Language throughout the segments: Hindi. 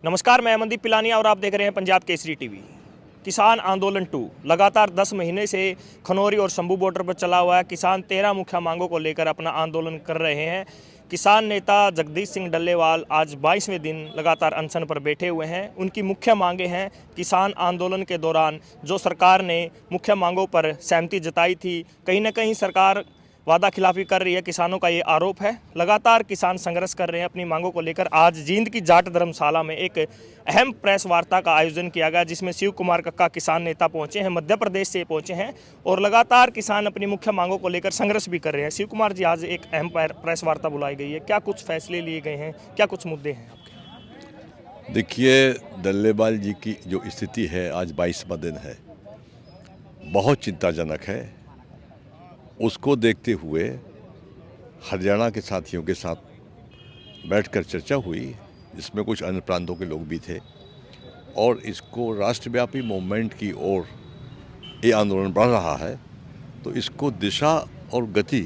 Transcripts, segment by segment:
नमस्कार, मैं अमनदीप पिलानी और आप देख रहे हैं पंजाब केसरी टीवी। किसान आंदोलन 2 लगातार 10 महीने से खनौरी और शंभू बॉर्डर पर चला हुआ है। किसान 13 मुख्य मांगों को लेकर अपना आंदोलन कर रहे हैं। किसान नेता जगदीश सिंह डल्लेवाल आज 22वें दिन लगातार अनशन पर बैठे हुए हैं। उनकी मुख्य मांगें हैं, किसान आंदोलन के दौरान जो सरकार ने मुख्य मांगों पर सहमति जताई थी, कहीं ना कहीं सरकार वादा खिलाफी कर रही है, किसानों का ये आरोप है। लगातार किसान संघर्ष कर रहे हैं अपनी मांगों को लेकर। आज जींद की जाट धर्मशाला में एक अहम प्रेस वार्ता का आयोजन किया गया, जिसमें शिव कुमार कक्का किसान नेता पहुंचे हैं, मध्य प्रदेश से पहुंचे हैं और लगातार किसान अपनी मुख्य मांगों को लेकर संघर्ष भी कर रहे हैं। शिव कुमार जी, आज एक अहम प्रेस वार्ता बुलाई गई है, क्या कुछ फैसले लिए गए हैं, क्या कुछ मुद्दे हैं आपके? देखिए, डल्लेवाल जी की जो स्थिति है, आज 22वां दिन है, बहुत चिंताजनक है। उसको देखते हुए हरियाणा के साथियों के साथ बैठकर चर्चा हुई, जिसमें कुछ अन्य प्रांतों के लोग भी थे, और इसको राष्ट्रव्यापी मूवमेंट की ओर ये आंदोलन बढ़ रहा है, तो इसको दिशा और गति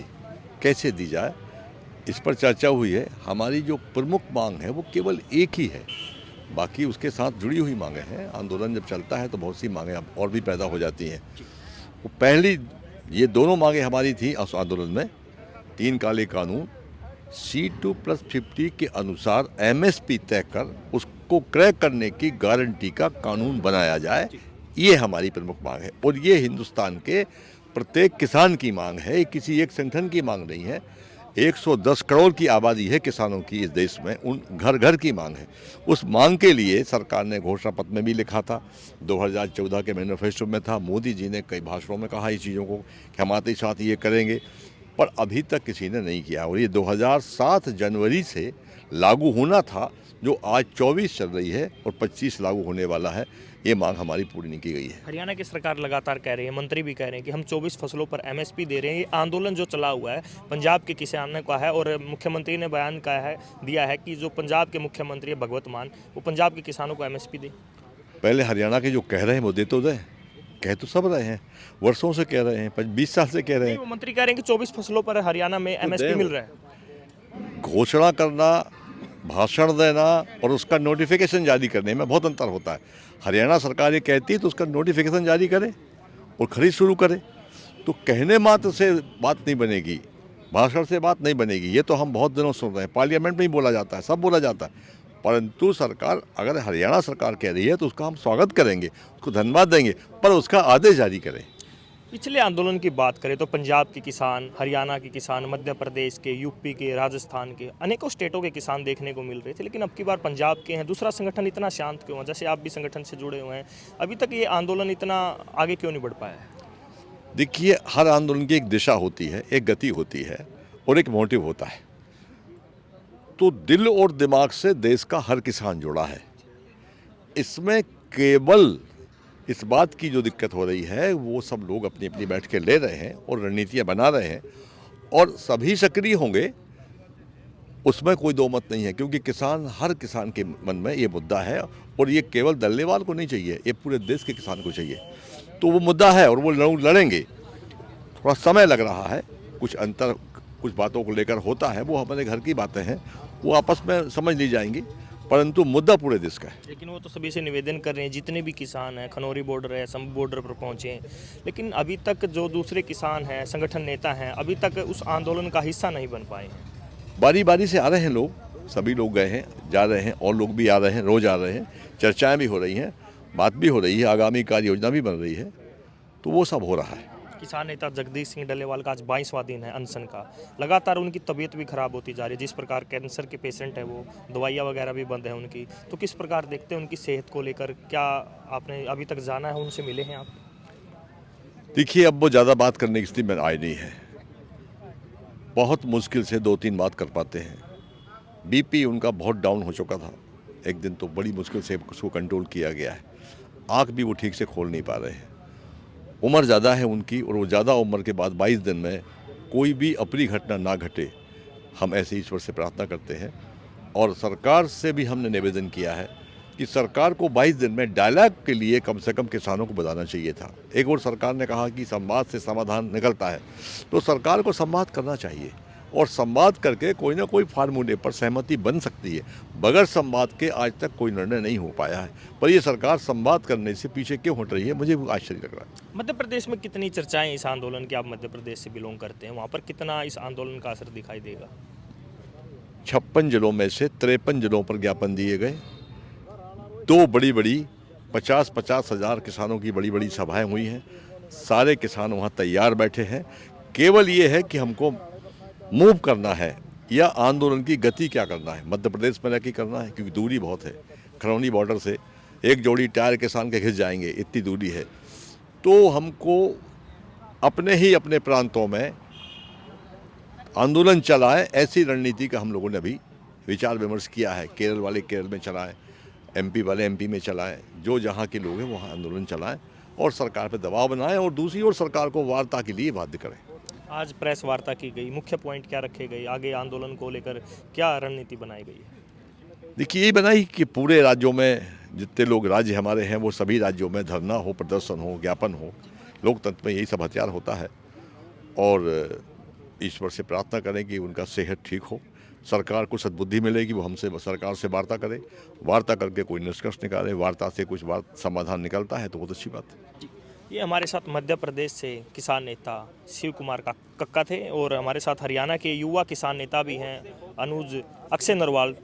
कैसे दी जाए, इस पर चर्चा हुई है। हमारी जो प्रमुख मांग है वो केवल एक ही है, बाकी उसके साथ जुड़ी हुई मांगें हैं। आंदोलन जब चलता है तो बहुत सी मांगें और भी पैदा हो जाती हैं। वो पहली ये दोनों मांगें हमारी थी उस आंदोलन में। 3 काले कानून, C2+50 के अनुसार MSP तय कर उसको क्रय करने की गारंटी का कानून बनाया जाए, ये हमारी प्रमुख मांग है। और ये हिंदुस्तान के प्रत्येक किसान की मांग है, ये किसी एक संगठन की मांग नहीं है। 110 करोड़ की आबादी है किसानों की इस देश में, उन घर घर की मांग है। उस मांग के लिए सरकार ने घोषणा पत्र में भी लिखा था, 2014 के मैनिफेस्टो में था। मोदी जी ने कई भाषणों में कहा इस चीज़ों को कि हम आते साथ ये करेंगे, पर अभी तक किसी ने नहीं किया। और ये 2007 जनवरी से लागू होना था, जो आज 24 चल रही है और 25 लागू होने वाला है। ये मांग हमारी पूरी नहीं की गई है। हरियाणा की सरकार लगातार कह रही है, मंत्री भी कह रहे हैं कि हम 24 फसलों पर MSP दे रहे हैं। ये आंदोलन जो चला हुआ है पंजाब के किसानों का है और मुख्यमंत्री ने बयान दिया है कि जो पंजाब के मुख्यमंत्री है भगवत मान, वो पंजाब के किसानों को MSP दे। पहले हरियाणा के जो कह रहे हैं वो दे तो दें, कह तो सब रहे हैं, वर्षों से कह रहे हैं, 20 साल से कह रहे हैं। वो मंत्री कह रहे हैं कि 24 फसलों पर हरियाणा में MSP मिल रहा है। घोषणा करना, भाषण देना और उसका नोटिफिकेशन जारी करने में बहुत अंतर होता है। हरियाणा सरकार ये कहती है तो उसका नोटिफिकेशन जारी करे और खरीद शुरू करे। तो कहने मात्र से बात नहीं बनेगी, भाषण से बात नहीं बनेगी। ये तो हम बहुत दिनों सुन रहे हैं, पार्लियामेंट में ही बोला जाता है, सब बोला जाता है। परंतु सरकार, अगर हरियाणा सरकार कह रही है तो उसका हम स्वागत करेंगे, उसको धन्यवाद देंगे, पर उसका आदेश जारी करें। पिछले आंदोलन की बात करें तो पंजाब के किसान, हरियाणा के किसान, मध्य प्रदेश के, यूपी के, राजस्थान के, अनेकों स्टेटों के किसान देखने को मिल रहे थे, लेकिन अब की बार पंजाब के हैं। दूसरा संगठन इतना शांत क्यों है? जैसे आप भी संगठन से जुड़े हुए हैं, अभी तक ये आंदोलन इतना आगे क्यों नहीं बढ़ पाया है? देखिए, हर आंदोलन की एक दिशा होती है, एक गति होती है और एक मोटिव होता है। तो दिल और दिमाग से देश का हर किसान जुड़ा है। इसमें केवल इस बात की जो दिक्कत हो रही है, वो सब लोग अपनी अपनी बैठ के ले रहे हैं और रणनीतियाँ बना रहे हैं, और सभी सक्रिय होंगे, उसमें कोई दो मत नहीं है। क्योंकि किसान, हर किसान के मन में ये मुद्दा है, और ये केवल डल्लेवाल को नहीं चाहिए, ये पूरे देश के किसान को चाहिए। तो वो मुद्दा है और वो लड़ेंगे। थोड़ा समय लग रहा है, कुछ अंतर कुछ बातों को लेकर होता है, वो हमारे घर की बातें हैं, वो आपस में समझ ली जाएंगी, परंतु मुद्दा पूरे देश का है। लेकिन वो तो सभी से निवेदन कर रहे हैं, जितने भी किसान हैं, खनौरी बॉर्डर है, शंभू बॉर्डर पर पहुंचे हैं, लेकिन अभी तक जो दूसरे किसान हैं, संगठन नेता हैं, अभी तक उस आंदोलन का हिस्सा नहीं बन पाए हैं। बारी बारी से आ रहे हैं लोग, सभी लोग गए हैं, जा रहे हैं, और लोग भी आ रहे हैं, रोज आ रहे हैं, चर्चाएं भी हो रही हैं, बात भी हो रही है, आगामी कार्य योजना भी बन रही है, तो वो सब हो रहा है। किसान नेता जगदीश सिंह डल्लेवाल का आज 22वां दिन है अनशन का। लगातार उनकी तबीयत भी खराब होती जा रही है। जिस प्रकार कैंसर के पेशेंट है, वो दवाइयाँ वगैरह भी बंद है उनकी। तो किस प्रकार देखते हैं उनकी सेहत को लेकर? क्या आपने अभी तक जाना है, उनसे मिले हैं आप? देखिए, अब वो ज़्यादा बात करने की स्थिति में आई नहीं है, बहुत मुश्किल से 2-3 बात कर पाते हैं। BP उनका बहुत डाउन हो चुका था, एक दिन तो बड़ी मुश्किल से उसको कंट्रोल किया गया है। आँख भी वो ठीक से खोल नहीं पा रहे हैं। उम्र ज़्यादा है उनकी, और वो ज़्यादा उम्र के बाद 22 दिन में कोई भी अप्रिय घटना ना घटे, हम ऐसे ईश्वर से प्रार्थना करते हैं। और सरकार से भी हमने निवेदन किया है कि सरकार को 22 दिन में डायलॉग के लिए कम से कम किसानों को बताना चाहिए था। एक और सरकार ने कहा कि संवाद से समाधान निकलता है, तो सरकार को संवाद करना चाहिए और संवाद करके कोई ना कोई फार्मूले पर सहमति बन सकती है। बगैर संवाद के आज तक कोई निर्णय नहीं हो पाया है, पर ये सरकार संवाद करने से पीछे क्यों हट रही है, मुझे आश्चर्य लग रहा है। मध्य प्रदेश में कितनी चर्चाएं इस आंदोलन की, आप मध्य प्रदेश से बिलोंग करते हैं, वहाँ पर कितना इस आंदोलन का असर दिखाई देगा? 56 जिलों में से 53 जिलों पर ज्ञापन दिए गए। 2 बड़ी 50-50 हज़ार किसानों की बड़ी सभाएं हुई हैं। सारे किसान वहाँ तैयार बैठे हैं। केवल ये है कि हमको मूव करना है या आंदोलन की गति क्या करना है, मध्य प्रदेश में रहकर करना है, क्योंकि दूरी बहुत है। खरौनी बॉर्डर से एक जोड़ी टायर किसान के घिस जाएंगे, इतनी दूरी है। तो हमको अपने प्रांतों में आंदोलन चलाएं, ऐसी रणनीति का हम लोगों ने अभी विचार विमर्श किया है। केरल वाले केरल में चलाएं, एमपी वाले एमपी में चलाएं, जो जहाँ के लोग हैं वहाँ आंदोलन चलाएं और सरकार पर दबाव बनाएं और दूसरी ओर सरकार को वार्ता के लिए बाध्य करें। आज प्रेस वार्ता की गई, मुख्य पॉइंट क्या रखे गए, आगे आंदोलन को लेकर क्या रणनीति बनाई गई है? देखिए, यही बनाई कि पूरे राज्यों में जितने लोग राज्य हमारे हैं वो सभी राज्यों में धरना हो, प्रदर्शन हो, ज्ञापन हो। लोकतंत्र में यही सब हथियार होता है और ईश्वर से प्रार्थना करें कि उनका सेहत ठीक हो, सरकार को सद्बुद्धि मिलेगी, वो हमसे सरकार से वार्ता करे, वार्ता करके कोई निष्कर्ष निकाले, वार्ता से कुछ समाधान निकलता है तो बहुत अच्छी बात है। ये हमारे साथ मध्य प्रदेश से किसान नेता शिव कुमार कक्का थे और हमारे साथ हरियाणा के युवा किसान नेता भी हैं अनुज अक्षय नरवाल।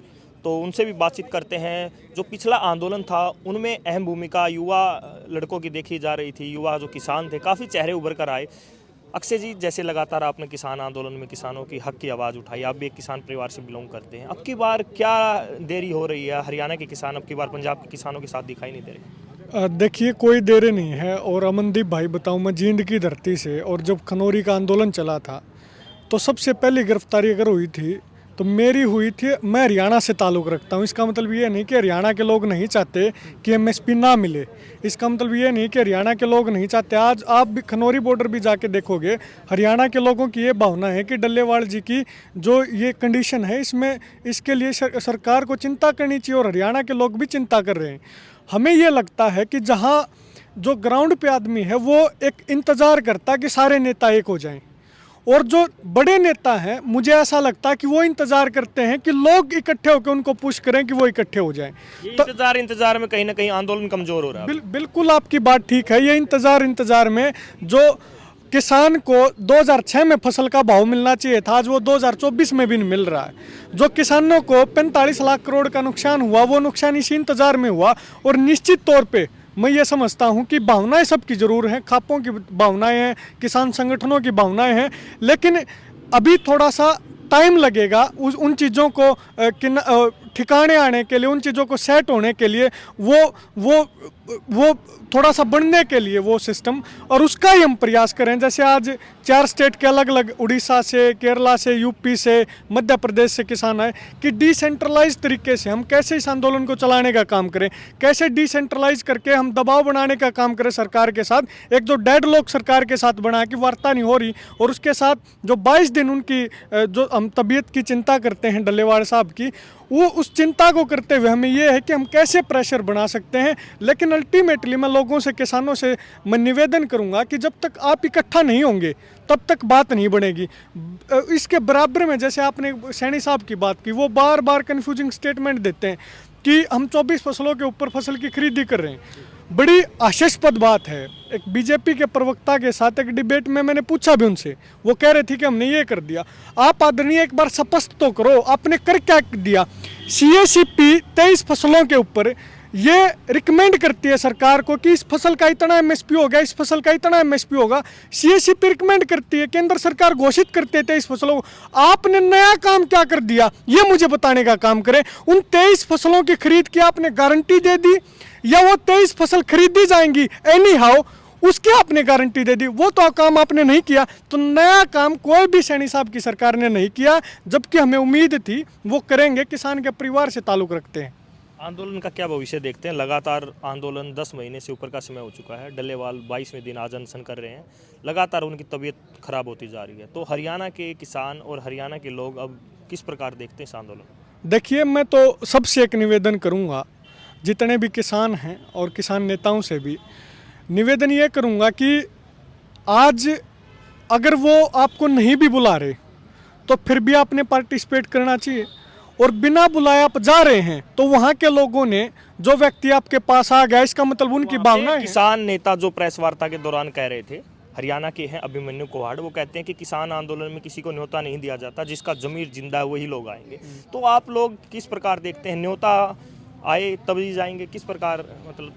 तो उनसे भी बातचीत करते हैं। जो पिछला आंदोलन था उनमें अहम भूमिका युवा लड़कों की देखी जा रही थी, युवा जो किसान थे काफ़ी चेहरे उभर कर आए। अक्षय जी, जैसे लगातार आपने किसान आंदोलन में किसानों की हक की आवाज़ उठाई, आप भी एक किसान परिवार से बिलोंग करते हैं, अब की बार क्या देरी हो रही है? हरियाणा के किसान अब की बार पंजाब के किसानों के साथ दिखाई नहीं दे रहे। देखिए, कोई देरी नहीं है। और अमनदीप भाई बताऊं, मैं जींद की धरती से, और जब खनौरी का आंदोलन चला था तो सबसे पहली गिरफ्तारी अगर हुई थी तो मेरी हुई थी। मैं हरियाणा से ताल्लुक़ रखता हूं। इसका मतलब ये नहीं कि हरियाणा के लोग नहीं चाहते कि एमएसपी ना मिले। इसका मतलब ये नहीं कि हरियाणा के लोग नहीं चाहते। आज आप भी खनौरी बॉर्डर भी जाके देखोगे, हरियाणा के लोगों की ये भावना है कि डल्लेवाल जी की जो ये कंडीशन है, इसमें इसके लिए सरकार को चिंता करनी चाहिए और हरियाणा के लोग भी चिंता कर रहे हैं। हमें ये लगता है कि जहाँ जो ग्राउंड पे आदमी है वो एक इंतज़ार करता है कि सारे नेता एक हो जाएं, और जो बड़े नेता हैं मुझे ऐसा लगता है कि वो इंतज़ार करते हैं कि लोग इकट्ठे होकर उनको पुश करें कि वो इकट्ठे हो जाएं। तो इंतजार में कहीं ना कहीं आंदोलन कमज़ोर हो रहा है। बिल्कुल आपकी बात ठीक है। ये इंतज़ार में जो किसान को 2006 में फसल का भाव मिलना चाहिए था, आज वो 2024 में भी नहीं मिल रहा है। जो किसानों को 45 लाख करोड़ का नुकसान हुआ, वो नुकसान इसी इंतज़ार में हुआ। और निश्चित तौर पे मैं ये समझता हूँ कि भावनाएं सबकी ज़रूर हैं, खापों की भावनाएं हैं, किसान संगठनों की भावनाएं हैं, लेकिन अभी थोड़ा सा टाइम लगेगा उन चीज़ों को ठिकाने आने के लिए, उन चीज़ों को सेट होने के लिए, वो थोड़ा सा बढ़ने के लिए वो सिस्टम, और उसका ही हम प्रयास करें। जैसे आज 4 स्टेट के अलग अलग, उड़ीसा से, केरला से, यूपी से, मध्य प्रदेश से किसान आए, कि डिसेंट्रलाइज तरीके से हम कैसे इस आंदोलन को चलाने का काम करें, कैसे डिसेंट्रलाइज करके हम दबाव बनाने का काम करें सरकार के साथ। एक जो डेडलॉक सरकार के साथ बना कि वार्ता नहीं हो रही, और उसके साथ जो 22 दिन उनकी जो हम तबीयत की चिंता करते हैं डल्लेवाल साहब की, वो उस चिंता को करते हुए हमें ये है कि हम कैसे प्रेशर बना सकते हैं। लेकिन अल्टीमेटली मैं लोगों से, किसानों से मैं निवेदन करूंगा कि जब तक आप इकट्ठा नहीं होंगे तब तक बात नहीं बनेगी। इसके बराबर में जैसे आपने सैनी साहब की बात की, वो बार बार कन्फ्यूजिंग स्टेटमेंट देते हैं कि हम 24 फसलों के ऊपर फसल की खरीदी कर रहे हैं। बड़ी हास्यास्पद बात है। एक बीजेपी के प्रवक्ता के साथ एक डिबेट में मैंने पूछा भी उनसे, वो कह रहे थे कि हमने ये कर दिया। आप आदरणीय एक बार स्पष्ट तो करो, आपने कर क्या दिया? CACP 23 फसलों के ऊपर ये रिकमेंड करती है सरकार को कि इस फसल का इतना MSP होगा, इस फसल का इतना MSP होगा। CACP रिकमेंड करती है, केंद्र सरकार घोषित करते हैं 23 फसलों को। आपने नया काम क्या कर दिया, ये मुझे बताने का काम करें। उन 23 फसलों की खरीद की आपने गारंटी दे दी, या वो 23 फसल खरीदी जाएंगी एनी हाउ, उसकी आपने गारंटी दे दी? वो तो काम आपने नहीं किया। तो नया काम कोई भी सैनी साहब की सरकार ने नहीं किया, जबकि हमें उम्मीद थी वो करेंगे। किसान के परिवार से ताल्लुक़ रखते हैं। आंदोलन का क्या भविष्य देखते हैं? लगातार आंदोलन 10 महीने से ऊपर का समय हो चुका है। डल्लेवाल 22वें दिन आज अनशन कर रहे हैं, लगातार उनकी तबीयत खराब होती जा रही है। तो हरियाणा के किसान और हरियाणा के लोग अब किस प्रकार देखते हैं इस आंदोलन? देखिए, मैं तो सबसे एक निवेदन करूंगा, जितने भी किसान हैं और किसान नेताओं से भी निवेदन ये करूंगा कि आज अगर वो आपको नहीं भी बुला रहे तो फिर भी आपने पार्टिसिपेट करना चाहिए। और बिना बुलाए आप जा रहे हैं तो वहाँ के लोगों ने, जो व्यक्ति आपके पास आ गया, इसका मतलब उनकी भावना है। किसान नेता जो प्रेस वार्ता के दौरान कह रहे थे, हरियाणा के हैं अभिमन्यु कोहाड़, वो कहते हैं कि किसान आंदोलन में किसी को न्योता नहीं दिया जाता, जिसका जमीर जिंदा है वही लोग आएंगे। तो आप लोग किस प्रकार देखते हैं, न्योता आए तभी जाएंगे, किस प्रकार, मतलब?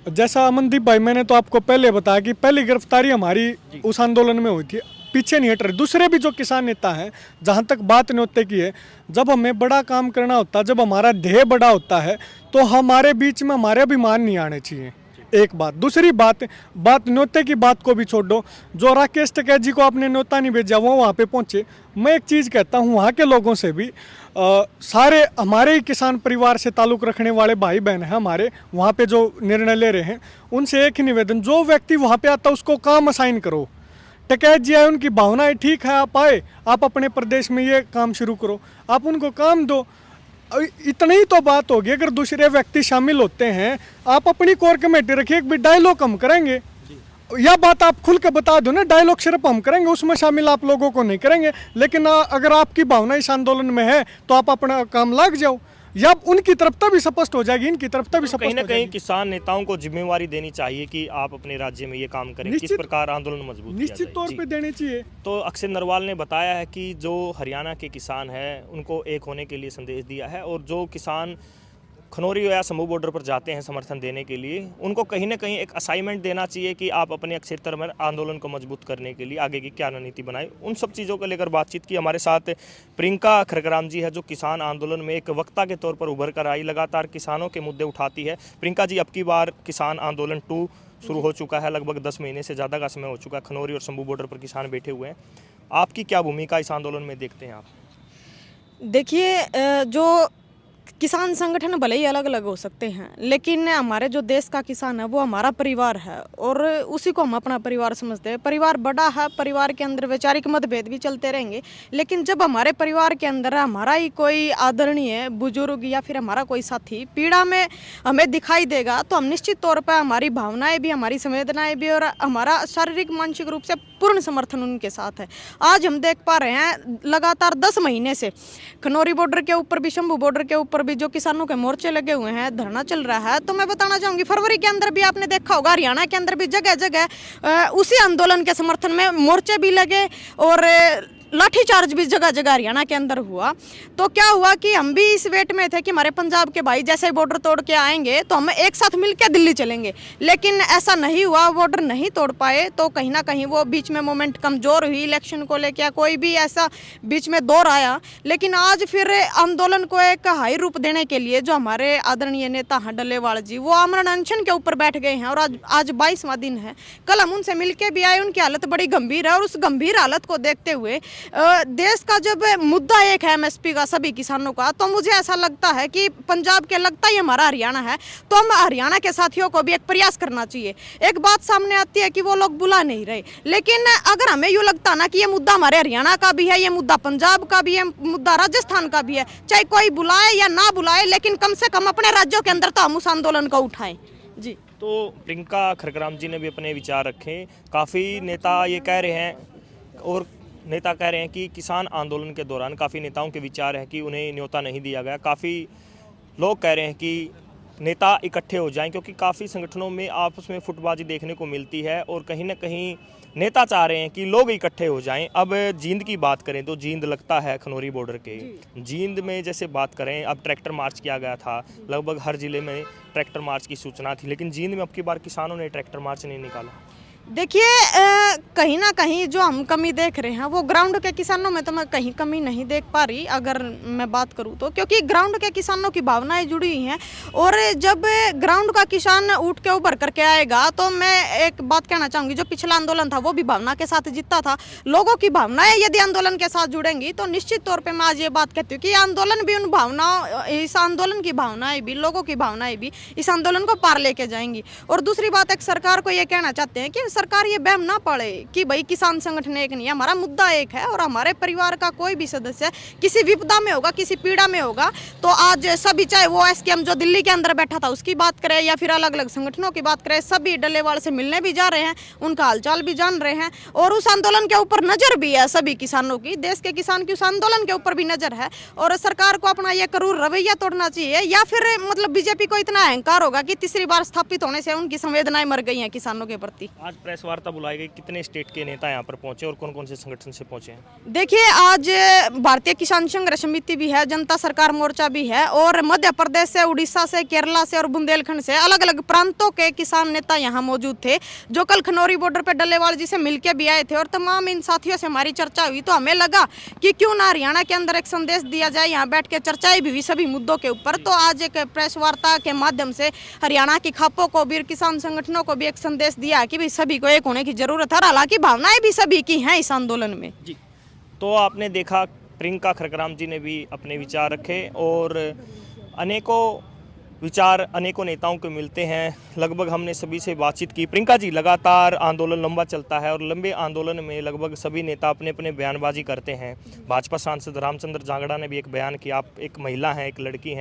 जैसा अमनदीप भाई, मैंने तो आपको पहले बताया कि पहली गिरफ्तारी हमारी उस आंदोलन में हुई थी, पीछे नहीं हट रहे। दूसरे भी जो किसान नेता हैं, जहाँ तक बात न्योते की है, जब हमें बड़ा काम करना होता है, जब हमारा ध्येय बड़ा होता है, तो हमारे बीच में हमारे अभिमान नहीं आने चाहिए। एक बात। दूसरी बात न्योते की बात को भी छोड़ दो, जो राकेश टिकैत जी को आपने न्योता नहीं भेजा, वो वहाँ पे पहुँचे। मैं एक चीज़ कहता हूँ, वहाँ के लोगों से भी सारे हमारे ही किसान परिवार से ताल्लुक़ रखने वाले भाई बहन हैं हमारे, वहाँ पे जो निर्णय ले रहे हैं, उनसे एक ही निवेदन, जो व्यक्ति वहाँ पे आता है उसको काम असाइन करो। टिकैत जी आए, उनकी भावनाएं ठीक है, आप आए, आप अपने प्रदेश में ये काम शुरू करो, आप उनको काम दो। इतनी ही तो बात होगी। अगर दूसरे व्यक्ति शामिल होते हैं, आप अपनी कोर कमेटी रखिए, एक भी डायलॉग हम करेंगे, यह बात आप खुल के बता दो ना, डायलॉग सिर्फ हम करेंगे, उसमें शामिल आप लोगों को नहीं करेंगे। लेकिन अगर आपकी भावना इस आंदोलन में है तो आप अपना काम लग जाओ, या उनकी तरफ तभी स्पष्ट हो जाएगी, इनकी तरफ तभी स्पष्ट हो जाएगी। कहीं किसान नेताओं को जिम्मेवारी देनी चाहिए कि आप अपने राज्य में ये काम करें, किस प्रकार आंदोलन मजबूत किया निश्चित जाए। तौर पे देनी चाहिए। तो अक्षय नरवाल ने बताया है कि जो हरियाणा के किसान हैं उनको एक होने के लिए संदेश दिया है, और जो किसान खनौरी या शंभू बॉर्डर पर जाते हैं समर्थन देने के लिए, उनको कहीं ना कहीं एक असाइनमेंट देना चाहिए कि आप अपने क्षेत्र में आंदोलन को मजबूत करने के लिए आगे की क्या रणनीति बनाए। उन सब चीज़ों को लेकर बातचीत की। हमारे साथ प्रियंका खरगराम जी है, जो किसान आंदोलन में एक वक्ता के तौर पर उभर कर आई, लगातार किसानों के मुद्दे उठाती है। प्रियंका जी, अब की बार किसान आंदोलन 2 शुरू हो चुका है, लगभग 10 महीने से ज़्यादा का समय हो चुका है, खनौरी और शंभू बॉर्डर पर किसान बैठे हुए हैं। आपकी क्या भूमिका इस आंदोलन में देखते हैं आप? देखिए, जो किसान संगठन भले ही अलग अलग हो सकते हैं, लेकिन हमारे जो देश का किसान है वो हमारा परिवार है, और उसी को हम अपना परिवार समझते हैं। परिवार बड़ा है, परिवार के अंदर वैचारिक मतभेद भी चलते रहेंगे, लेकिन जब हमारे परिवार के अंदर हमारा ही कोई आदरणीय बुजुर्ग या फिर हमारा कोई साथी पीड़ा में हमें दिखाई देगा, तो हम निश्चित तौर पर हमारी भावनाएं भी, हमारी संवेदनाएं भी, और हमारा शारीरिक मानसिक रूप से पूर्ण समर्थन उनके साथ है। आज हम देख पा रहे हैं लगातार 10 महीने से खनौरी बॉर्डर के ऊपर भी, शंभू बॉर्डर के ऊपर भी जो किसानों के मोर्चे लगे हुए हैं, धरना चल रहा है। तो मैं बताना चाहूंगी, फरवरी के अंदर भी आपने देखा होगा, हरियाणा के अंदर भी जगह जगह उसी आंदोलन के समर्थन में मोर्चे भी लगे, और लाठीचार्ज भी जगह जगह हरियाणा के अंदर हुआ। तो क्या हुआ कि हम भी इस वेट में थे कि हमारे पंजाब के भाई जैसे बॉर्डर तोड़ के आएंगे तो हम एक साथ मिलकर दिल्ली चलेंगे, लेकिन ऐसा नहीं हुआ, बॉर्डर नहीं तोड़ पाए। तो कहीं ना कहीं वो बीच में मोमेंट कमजोर हुई, इलेक्शन को लेकर कोई भी ऐसा बीच में दौर आया। लेकिन आज फिर आंदोलन को एक हाई रूप देने के लिए जो हमारे आदरणीय नेता हैं डल्लेवाल जी, वो आमरण अनशन के ऊपर बैठ गए हैं, और आज 22वां दिन है। कल हम उनसे मिलके भी आए, उनकी हालत बड़ी गंभीर है, और उस गंभीर हालत को देखते हुए देश का जब मुद्दा एक है एमएसपी का सभी किसानों का, तो मुझे ऐसा लगता है कि पंजाब के लगता ही हमारा हरियाणा है, तो हम हरियाणा के साथियों को भी एक प्रयास करना चाहिए। एक बात सामने आती है कि वो लोग बुला नहीं रहे, लेकिन अगर हमें यूँ लगता ना कि ये मुद्दा हमारे हरियाणा का भी है, ये मुद्दा पंजाब का भी है, मुद्दा राजस्थान का भी है, चाहे कोई बुलाए या ना बुलाए, लेकिन कम से कम अपने राज्यों के अंदर तो हम उस आंदोलन को उठाएं। जी। तो प्रियंका खरगराम जी ने भी अपने विचार रखे। काफ़ी नेता ये कह रहे हैं, और नेता कह रहे हैं कि किसान आंदोलन के दौरान काफ़ी नेताओं के विचार है कि उन्हें न्योता नहीं दिया गया। काफ़ी लोग कह रहे हैं कि नेता इकट्ठे हो जाएं, क्योंकि काफ़ी संगठनों में आपस में फुटबाजी देखने को मिलती है, और कहीं ना कहीं नेता चाह रहे हैं कि लोग इकट्ठे हो जाएं। अब जींद की बात करें तो जींद लगता है खनौरी बॉर्डर के। जींद में जैसे बात करें, अब ट्रैक्टर मार्च किया गया था, लगभग हर ज़िले में ट्रैक्टर मार्च की सूचना थी, लेकिन जींद में अब की बार किसानों ने ट्रैक्टर मार्च नहीं निकाला। देखिए, कहीं ना कहीं जो हम कमी देख रहे हैं वो ग्राउंड के किसानों में तो मैं कहीं कमी नहीं देख पा रही, अगर मैं बात करूं तो, क्योंकि ग्राउंड के किसानों की भावनाएं जुड़ी हुई हैं, और जब ग्राउंड का किसान उठ के उभर करके आएगा, तो मैं एक बात कहना चाहूँगी, जो पिछला आंदोलन था वो भी भावना के साथ जीता था। लोगों की भावनाएं यदि आंदोलन के साथ जुड़ेंगी तो निश्चित तौर पर मैं आज ये बात कहती हूँ कि आंदोलन भी उन भावनाओं, इस आंदोलन की भावनाएं भी, लोगों की भावनाएं भी इस आंदोलन को पार लेके जाएंगी। और दूसरी बात, एक सरकार को ये कहना चाहते हैं कि सरकार ये वहम ना पाले कि भाई किसान संगठन एक नहीं है, हमारा मुद्दा एक है और हमारे परिवार का कोई भी सदस्य किसी विपदा में होगा, किसी पीड़ा में होगा, तो आज सभी, चाहे वो एसकेएम जो दिल्ली के अंदर बैठा था उसकी बात करें या फिर अलग अलग संगठनों की बात करें, सभी डल्लेवाल से मिलने भी जा रहे हैं, उनका हालचाल भी जान रहे हैं और उस आंदोलन के ऊपर नजर भी है सभी किसानों की, देश के किसान की उस आंदोलन के ऊपर भी नजर है। और सरकार को अपना ये क्रूर रवैया तोड़ना चाहिए या फिर मतलब बीजेपी को इतना अहंकार होगा कि तीसरी बार स्थापित होने से उनकी संवेदनाएं मर गई हैं किसानों के प्रति। आज प्रेस वार्ता बुलाई गई, कितने स्टेट के नेता यहाँ पर पहुंचे और कौन कौन से संगठन से पहुंचे हैं? देखिए, आज भारतीय किसान संघर्ष समिति भी है, जनता सरकार मोर्चा भी है और मध्य प्रदेश से, उड़ीसा से, केरला से और बुंदेलखंड से अलग अलग प्रांतों के किसान नेता यहाँ मौजूद थे, जो कल खनौरी बॉर्डर पर डल्लेवाल जी से मिलकर भी आए थे। और तमाम इन साथियों से हमारी चर्चा हुई तो हमें लगा कि क्यों ना हरियाणा के अंदर एक संदेश दिया जाए, यहाँ बैठ के चर्चाएं भी हुई सभी मुद्दों के ऊपर। तो आज एक प्रेस वार्ता के माध्यम से हरियाणा की खापों को भी, किसान संगठनों को भी एक संदेश दिया कि भाई सभी को एक होने की जरूरत है। हालांकि भावनाएं भी सभी की हैं इस आंदोलन में। जी, तो आपने देखा प्रियंका खरकराम जी ने भी अपने विचार रखे और अनेकों विचार अनेकों नेताओं को मिलते हैं। लगभग हमने सभी से बातचीत की। प्रियंका जी, लगातार आंदोलन लंबा चलता है और लंबे आंदोलन में लगभग सभी नेता अपने अपने बयानबाजी करते हैं। भाजपा सांसद रामचंद्र जांगड़ा ने भी एक बयान किया। आप एक महिला हैं, एक लड़की हैं,